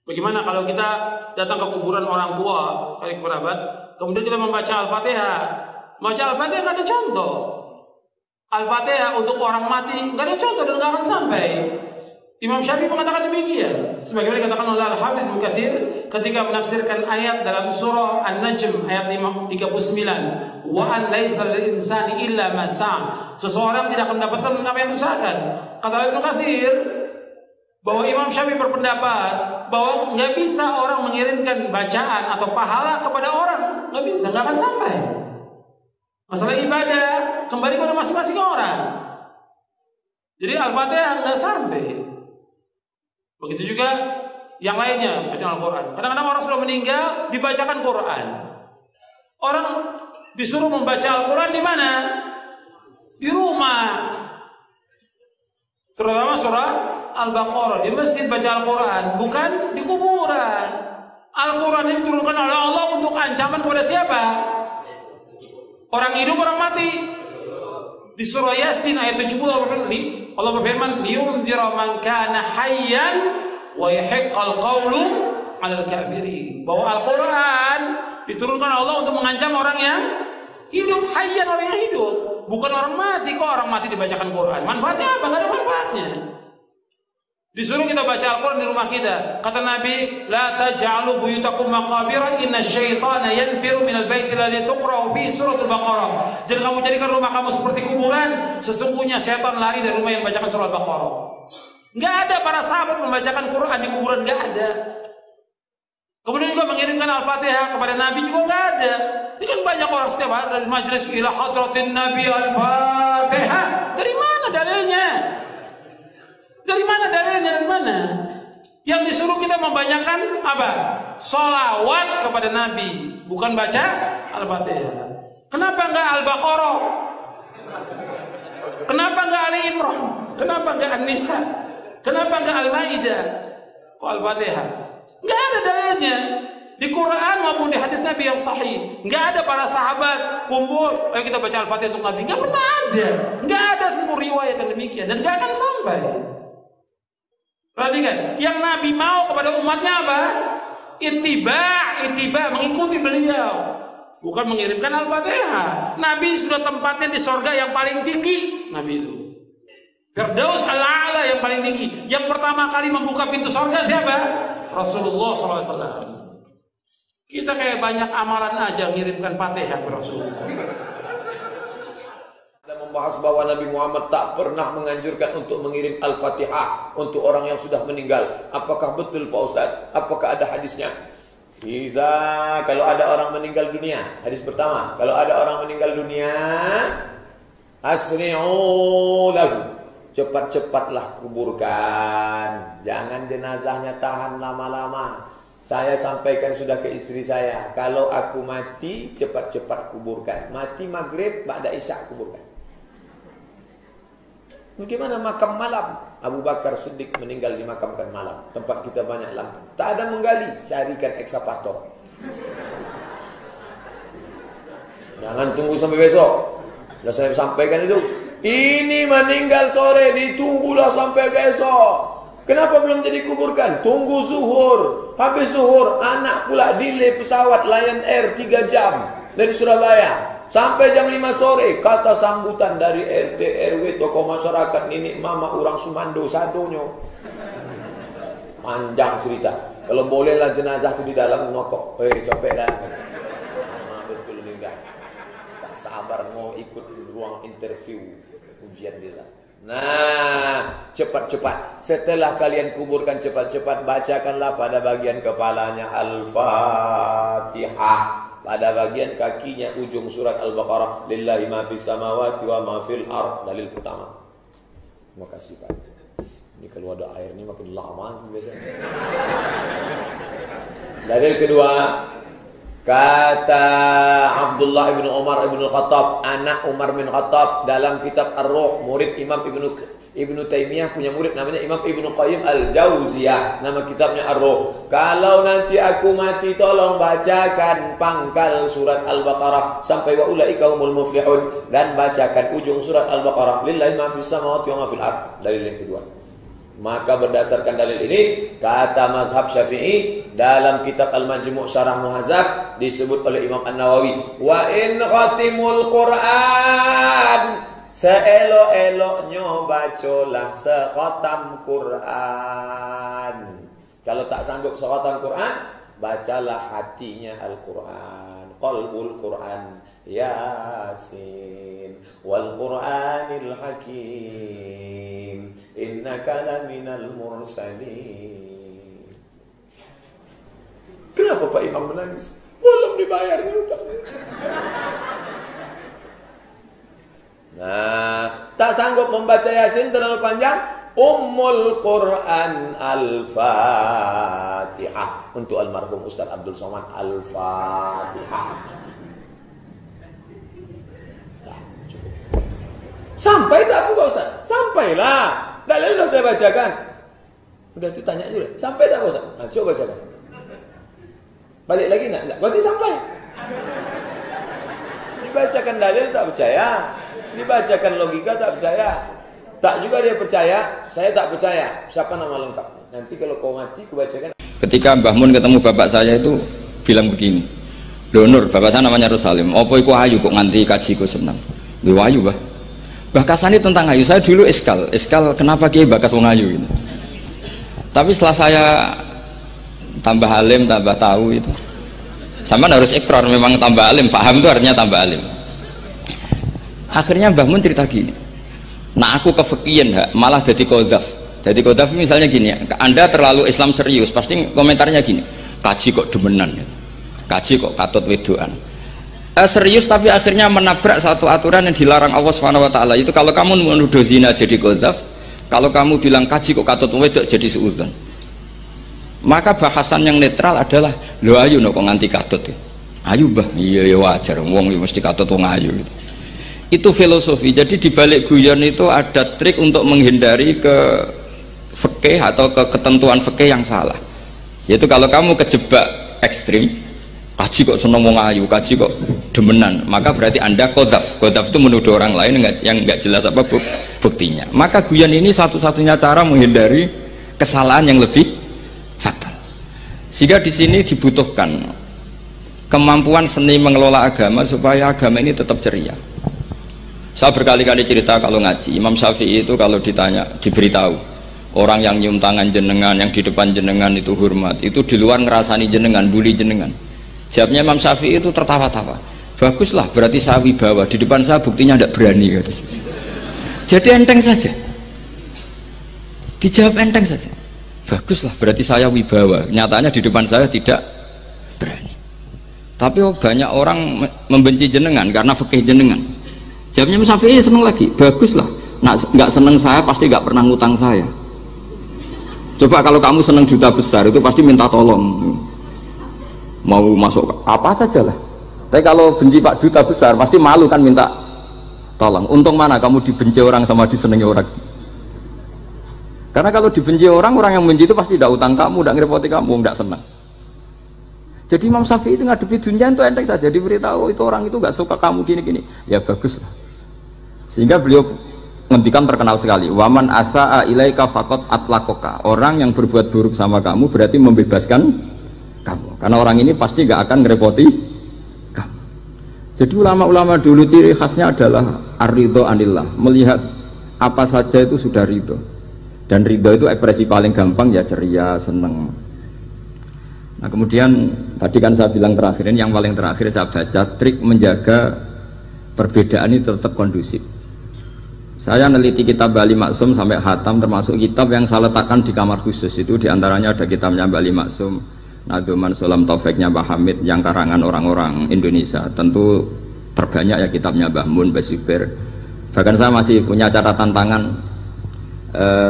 Bagaimana kalau kita datang ke kuburan orang tua, kali kerabat, kemudian kita membaca Al-Fatihah. Baca Al-Fatihah nggak ada contoh. Al-Fatihah untuk orang mati nggak ada contoh dan nggak akan sampai. Imam Syafi'i mengatakan demikian. Sebagaimana dikatakan oleh Al-Hafidz Ibnu Katsir ketika menafsirkan ayat dalam surah An-Najm ayat 39, wa an laisa lil insani illa ma sa'a. Seseorang tidak akan mendapatkan apa yang diusahakan. Kata Ibnu Katsir bahwa Imam Syafi'i berpendapat bahwa nggak bisa orang mengirimkan bacaan atau pahala kepada orang, nggak bisa, nggak akan sampai. Masalah ibadah kembali kepada masing-masing orang. Jadi Al-Fatihah nggak sampai. Begitu juga yang lainnya, bacaan Al-Quran. Kadang-kadang orang sudah meninggal dibacakan Quran. Orang disuruh membaca Al-Quran di mana? Di rumah. Terutama surah Al-Baqarah, di masjid baca Al-Quran, bukan di kuburan. Al-Quran ini diturunkan oleh Allah untuk ancaman kepada siapa? Orang hidup, orang mati. Di surah Yasin ayat 70 Allah berfirman, liyunzira man kana hayyan wa yahiqqal qawlu 'alal kafirin. Bahwa Al-Quran diturunkan Allah untuk mengancam orang yang hidup, hayyan, orang yang hidup, bukan orang mati. Kok orang mati dibacakan Quran? Manfaatnya apa? Enggak ada manfaatnya. Disuruh kita baca Al-Quran di rumah kita. Kata Nabi, la taj'alu buyutakum maqabira inna syaitana yanfiru minal baiti alladhi tuqra'u fi suratul Baqarah. Jangan kamu jadikan rumah kamu seperti kuburan. Sesungguhnya syaitan lari dari rumah yang membacakan surah Al-Baqarah. Enggak ada para sahabat membacakan Quran di kuburan, enggak ada. Kemudian juga mengirimkan Al-Fatihah kepada Nabi juga enggak ada. Ini kan banyak orang setiap hari dari majelis ila hadratin Nabi Al-Fatihah. Dari mana dalilnya? Dari mana dalilnya? Dari mana? Yang disuruh kita membanyakan apa? Sholawat kepada Nabi, bukan baca Al-Fatihah. Kenapa enggak Al-Baqarah? Kenapa enggak Ali Imran? Kenapa enggak An-Nisa? Kenapa enggak Al-Maidah? Kok Al-Fatihah? Enggak ada dalilnya. Di Quran maupun di hadis Nabi yang sahih, enggak ada para sahabat kumpul, ayo kita baca Al-Fatihah untuk Nabi. Enggak pernah ada. Enggak ada seluruh riwayat yang demikian dan enggak akan sampai. Perhatikan, yang Nabi mau kepada umatnya apa? Ittiba, mengikuti beliau, bukan mengirimkan Al-Fatihah. Nabi sudah tempatnya di sorga yang paling tinggi. Nabi itu Firdaus al-A'la yang paling tinggi. Yang pertama kali membuka pintu sorga siapa? Rasulullah SAW. Kita kayak banyak amalan aja mengirimkan Fatihah ke Rasulullah. Membahas bahwa Nabi Muhammad tak pernah menganjurkan untuk mengirim Al-Fatihah untuk orang yang sudah meninggal. Apakah betul Pak Ustadz? Apakah ada hadisnya? Kalau ada orang meninggal dunia, hadis pertama, kalau ada orang meninggal dunia, asri'u lahu, cepat-cepatlah kuburkan. Jangan jenazahnya tahan lama-lama. Saya sampaikan sudah ke istri saya, kalau aku mati cepat-cepat kuburkan. Mati maghrib, ba'da isya kuburkan. Bagaimana makam malam? Abu Bakar Siddiq meninggal dimakamkan malam. Tempat kita banyak lampu. Tak ada menggali, carikan ekskavator. Jangan tunggu sampai besok. Sudah saya sampaikan itu. Ini meninggal sore, ditunggulah sampai besok. Kenapa belum jadi kuburkan? Tunggu zuhur. Habis zuhur, anak pula delay pesawat Lion Air 3 jam dari Surabaya. Sampai jam 5 sore, kata sambutan dari RT, RW, tokoh masyarakat, nenek, mama, orang Sumando, sadonyo. Panjang cerita. Kalau bolehlah jenazah itu di dalam nokok. Copet dah. Betul juga. Tak sabar mau ikut ruang interview ujian dia. Nah, cepat-cepat. Setelah kalian kuburkan cepat-cepat, bacakanlah pada bagian kepalanya Al-Fatihah. Pada bagian kakinya ujung surat Al-Baqarah, lillahi ma fis samawati wa ma fil ard. Dalil pertama. Terima kasih Pak. Ini kalau ada air ini makin lama biasanya. Dalil kedua, kata Abdullah bin Umar bin Khattab, anak Umar bin Khattab, dalam kitab Ar-Ruh, murid Imam Ibnu Taimiyah punya murid namanya Imam Ibnu Qayyim Al-Jauziyah, nama kitabnya Ar-Ruh. Kalau nanti aku mati tolong bacakan pangkal surat Al-Baqarah sampai wa ulaika humul muflihun, dan bacakan ujung surat Al-Baqarah lillahi ma fis samawati wa ma fil ard. Dalil yang kedua. Maka berdasarkan dalil ini, kata mazhab Syafi'i dalam kitab Al-Majmu' Syarah Muhadzab disebut oleh Imam An-Nawawi, wa in khatimul Qur'an, seelok-eloknya bacalah sekhatam Quran. Kalau tak sanggup sekhatam Quran, bacalah hatinya Al-Quran, qalbul Quran, Yasin wal Qur'anil Hakim, innaka laminal mursalin. Kenapa Pak Imam menangis? Belum dibayar hutang. Nah, tak sanggup membaca Yasin terlalu panjang, Ummul Quran Al-Fatihah untuk almarhum Ustaz Abdul Somad. Al-Fatihah. Sampai tak Pak Ustaz? Sampailah. Dalil sudah saya bacakan. Udah itu tanya dulu. Sampai tak Pak Ustaz? Nah, coba bacakan. Balik lagi enggak? Berarti sampai. Dibacakan dalil tak percaya. Dibacakan logika tak percaya. Tak juga dia percaya, saya tak percaya. Siapa nama lengkap? Nanti kalau kau mati, kau bacakan. Ketika Mbah Mun ketemu bapak saya itu bilang begini, "Lho Nur, bapak saya namanya Rosalim. Apa iku ayu kok nganti kaji ku seneng?" "Lho ayu, Mbah." Bahkasane tentang ayu, saya dulu eskal kenapa Kiai bakas wong ayu gitu. Tapi setelah saya tambah alim, tambah tahu itu. Sampean harus ikrar memang tambah alim, paham itu artinya tambah alim. Akhirnya Mbah Mun cerita gini, nah aku kefikian malah jadi qadzaf. Jadi qadzaf misalnya gini, Anda terlalu Islam serius, pasti komentarnya gini, kaji kok demenan, kaji kok katut wedoan. Serius tapi akhirnya menabrak satu aturan yang dilarang Allah SWT. Itu kalau kamu menuduh zina jadi qadzaf, kalau kamu bilang kaji kok katut wedok jadi suudzon. Maka bahasan yang netral adalah, lo ayu no kok nganti katut. Ayu bah, iya ya wajar, wong mesti katut wong ayu gitu. Itu filosofi. Jadi di balik guyon itu ada trik untuk menghindari ke fikih atau ke ketentuan fikih yang salah. Yaitu kalau kamu kejebak ekstrim, kaji kok seneng wong ayu, kaji kok demenan, maka berarti Anda qadzaf. Qadzaf itu menuduh orang lain yang enggak jelas apa buktinya. Maka guyon ini satu-satunya cara menghindari kesalahan yang lebih fatal. Sehingga di sini dibutuhkan kemampuan seni mengelola agama supaya agama ini tetap ceria. Saya berkali-kali cerita kalau ngaji, Imam Syafi'i itu kalau ditanya, diberitahu orang yang nyium tangan jenengan, yang di depan jenengan itu hormat, itu di luar ngerasani jenengan, bully jenengan. Jawabnya Imam Syafi'i itu tertawa-tawa, baguslah berarti saya wibawa, di depan saya buktinya tidak berani kata. Jadi enteng saja, dijawab enteng saja, baguslah berarti saya wibawa, nyatanya di depan saya tidak berani. Tapi banyak orang membenci jenengan karena fikih jenengan. Jawabnya Imam Syafi'i seneng lagi, baguslah, nak nggak seneng saya pasti nggak pernah ngutang saya. Coba kalau kamu seneng juta besar itu pasti minta tolong, mau masuk apa saja lah. Tapi kalau benci Pak juta besar pasti malu kan minta tolong. Untung mana kamu dibenci orang sama disenangi orang. Karena kalau dibenci orang yang benci itu pasti tidak utang kamu, tidak ngerepoti kamu, tidak senang. Jadi Imam Syafi'i itu ngadepi dunia itu enteng saja, diberitahu itu orang itu nggak suka kamu gini-gini, ya bagus lah. Sehingga beliau ngendikan terkenal sekali, waman asa'a ilaika faqad atlaqaka. Orang yang berbuat buruk sama kamu berarti membebaskan kamu, karena orang ini pasti nggak akan ngerepoti kamu. Jadi ulama-ulama dulu ciri khasnya adalah ar-ridho anillah, melihat apa saja itu sudah ridho, dan ridho itu ekspresi paling gampang ya ceria, seneng. Nah kemudian tadi kan saya bilang terakhir ini, yang paling terakhir saya baca trik menjaga perbedaan ini tetap kondusif. Saya neliti kitab Bali Maksum sampai khatam, termasuk kitab yang saya letakkan di kamar khusus itu, diantaranya ada kitabnya Bali Maksum, Nadoman Sulam Taufiknya Pak Hamid yang karangan orang-orang Indonesia. Tentu terbanyak ya kitabnya Mbah Mun, Mbah Zubair. Bahkan saya masih punya catatan tangan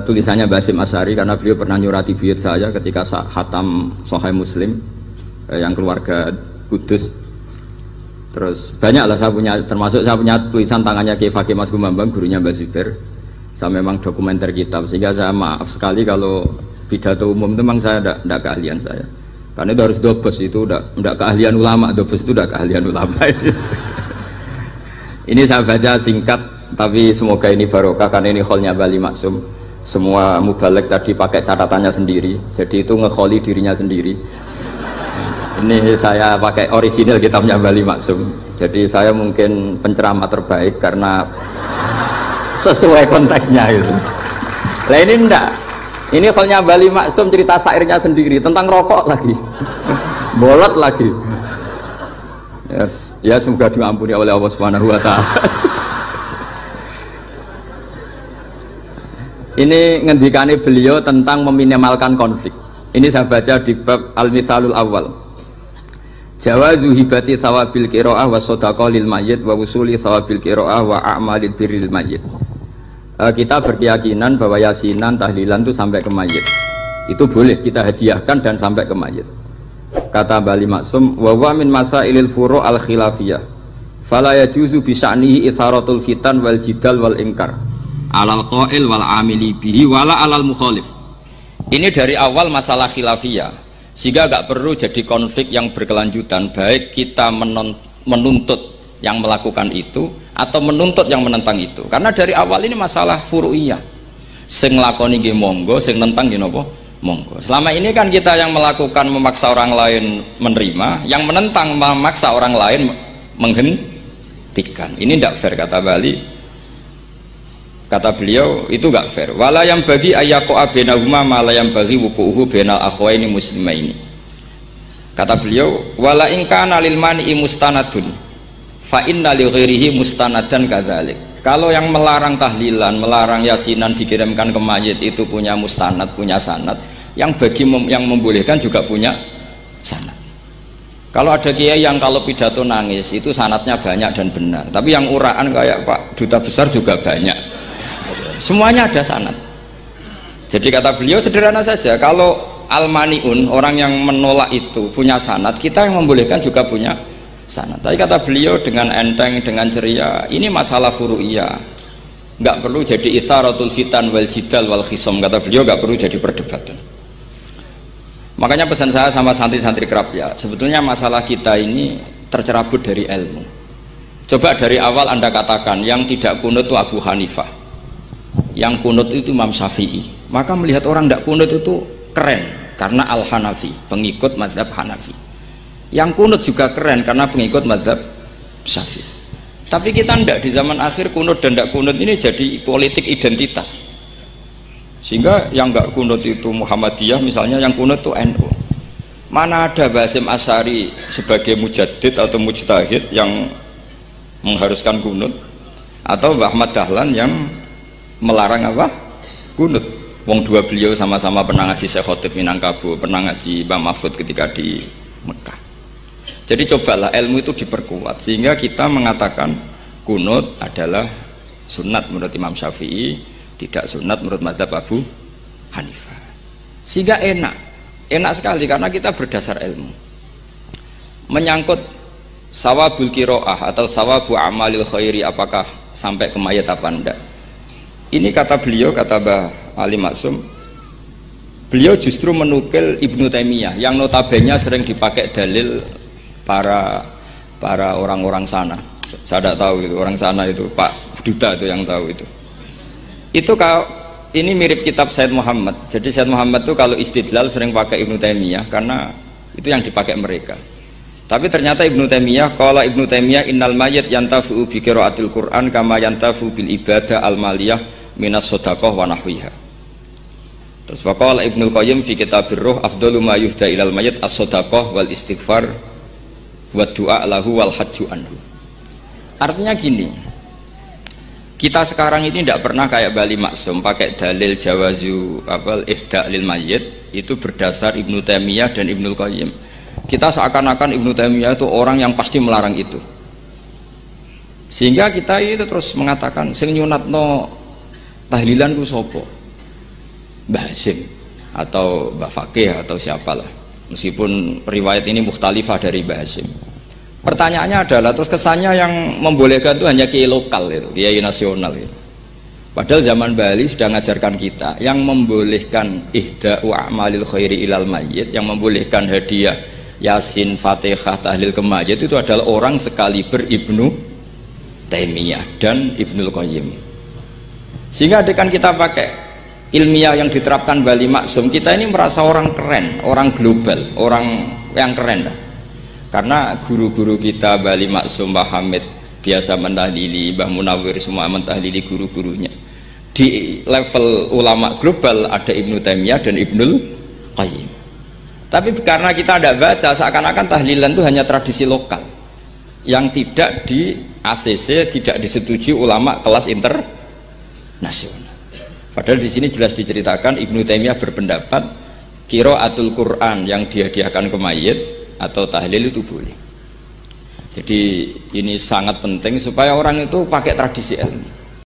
tulisannya Basim Asyari, karena beliau pernah nyurati buyut saya ketika khatam Sahih Muslim yang keluarga Kudus. Terus banyaklah saya punya, termasuk saya punya tulisan tangannya Kiai Fakih Mas Gumambang, gurunya Mbah Zubair. Saya memang dokumenter kitab, sehingga saya maaf sekali kalau pidato umum itu memang saya tidak keahlian saya. Karena itu harus dobes, itu tidak keahlian ulama, dobes itu tidak keahlian ulama. Ini saya baca singkat, tapi semoga ini barokah karena ini kholnya Bali Maksum. semua mubalek tadi pakai catatannya sendiri, jadi itu ngekholi dirinya sendiri. Ini saya pakai orisinil kitabnya Bali Maksum, jadi saya mungkin penceramah terbaik karena sesuai konteksnya itu. Lah ini enggak, ini kholnya Bali Maksum cerita syairnya sendiri tentang rokok lagi, bolot lagi. Yes. Ya semoga diampuni oleh Allah Subhanahu wa Ta'ala. Ini ngendikane beliau tentang meminimalkan konflik. Ini saya baca di bab Al-Mithalul Awal. Jawazu hibati thawabil qiraah wa shadaqah lil mayyit wa usuli thawabil qiraah wa a'malil birril mayyit. Kita berkeyakinan bahwa yasinan, tahlilan itu sampai ke mayit. Itu boleh kita hadiahkan dan sampai ke mayit. Kata Bali Maksum, wa huwa min masailil furu' al khilafiyah. Fala yajuzu bi sya'nihi itharatul fitan wal jidal wal inkar. Alal qail wal amili bihi wala alal mukhalif. Ini dari awal masalah khilafiyah, sehingga gak perlu jadi konflik yang berkelanjutan, baik kita menuntut yang melakukan itu atau menuntut yang menentang itu. Karena dari awal ini masalah furu'iyah. Sing nglakoni nggih monggo, sing nentang nggih napa? Monggo. Selama ini kan kita yang melakukan memaksa orang lain menerima, yang menentang memaksa orang lain menghentikan. Ini tidak fair kata Bali. Kata beliau itu gak fair. Wala yang bagi ayyaqa bainahuma ma la yang bagi wuquhu bainal akhwaini muslimaini. Kata beliau, wala in kana lil mani'i mustanadun fa inna li ghairihi mustanadan kadzalik. Kalau yang melarang tahlilan, melarang yasinan dikirimkan ke mayit itu punya mustanad, punya sanad. Yang bagi yang membolehkan juga punya sanad. Kalau ada kiai yang kalau pidato nangis itu sanadnya banyak dan benar, tapi yang uraan kayak Pak Duta Besar juga banyak. Semuanya ada sanad. Jadi kata beliau sederhana saja, kalau al-mani'un, orang yang menolak itu punya sanad, kita yang membolehkan juga punya sanad. Tapi kata beliau dengan enteng, dengan ceria, ini masalah furu'iyah, nggak perlu jadi itsaratul fitan wal jidal wal khisam. Kata beliau nggak perlu jadi perdebatan. Makanya pesan saya sama santri-santri kerap ya, sebetulnya masalah kita ini tercerabut dari ilmu. Coba dari awal Anda katakan yang tidak kunut itu Abu Hanifah, yang kunut itu Imam Syafi'i, maka melihat orang tidak kunut itu keren karena Al-Hanafi, pengikut mazhab Hanafi. Yang kunut juga keren karena pengikut mazhab Syafi'i. Tapi kita tidak, di zaman akhir kunut dan tidak kunut ini jadi politik identitas. Sehingga yang nggak kunut itu Muhammadiyah misalnya, yang kunut itu NU. Mana ada Basim Asy'ari sebagai mujaddid atau mujtahid yang mengharuskan kunut, atau Mbah Ahmad Dahlan yang melarang apa? Kunut. Wong dua beliau sama-sama pernah ngaji Syekh Khotib Minangkabau, pernah ngaji Mbah Mahfud ketika di Mekah. Jadi cobalah ilmu itu diperkuat sehingga kita mengatakan kunut adalah sunat menurut Imam Syafi'i, tidak sunat menurut mazhab Abu Hanifah. Sehingga enak sekali karena kita berdasar ilmu. Menyangkut sawabul qiraah atau sawabu amalil khairi, apakah sampai ke mayat apa enggak? Ini kata beliau, kata Mbah Ali Maksum, beliau justru menukil Ibnu Taimiyah yang notabene sering dipakai dalil para orang-orang sana. Saya tidak tahu itu orang sana itu, Pak Duta itu yang tahu itu. Itu kalau ini mirip kitab Said Muhammad. Jadi Said Muhammad itu kalau istidlal sering pakai Ibnu Taimiyah karena itu yang dipakai mereka. Tapi ternyata Ibnu Taimiyah, qala Ibnu Taimiyah innal mayyit yantafu bi qiraatil Qur'an kama yantafu bil ibadah al maliyah minas shadaqah wa nahwiha. Terus waqala Ibnu Qayyim fi kitabir ruh afdalu ma yuhda ilal mayyit as-shadaqah wal istighfar wa du'a lahu wal hajju anhu. Artinya gini, kita sekarang ini tidak pernah kayak Bali Maksum pakai dalil jawazu ihda lil mayyit itu berdasar Ibnu Taimiyah dan Ibnu Qayyim. Kita seakan-akan Ibnu Taimiyah itu orang yang pasti melarang itu, sehingga kita itu terus mengatakan sing nyunatno tahlilan ku sapa? Mbah Hasim atau Mbah Fakih atau siapalah, meskipun riwayat ini mukhtalifah dari Mbah Hasim. Pertanyaannya adalah terus kesannya yang membolehkan itu hanya kiai lokal itu, kiai nasional itu. Padahal zaman Bali sudah mengajarkan kita yang membolehkan ihda'u a'malil khairi ilal mayyit, yang membolehkan hadiah Yasin, Fatihah, tahlil ke mayit itu adalah orang sekaliber Ibnu Taimiyah dan Ibnu Qayyim. Sehingga adekan kita pakai ilmiah yang diterapkan Bali Maksum, kita ini merasa orang keren, orang global, orang yang keren lah. Karena guru-guru kita Bali Maksum, Mbah Hamid biasa mentahlili, Mbah Munawir semua mentahlili guru-gurunya. Di level ulama global ada Ibnu Taimiyah dan Ibnul Qayyim. Tapi karena kita tidak baca, seakan-akan tahlilan itu hanya tradisi lokal yang tidak di ACC, tidak disetujui ulama kelas internasional. Padahal di sini jelas diceritakan Ibnu Taimiyah berpendapat qiraatul Quran yang dihadiahkan ke mayit atau tahlil itu boleh. Jadi ini sangat penting supaya orang itu pakai tradisi ilmu.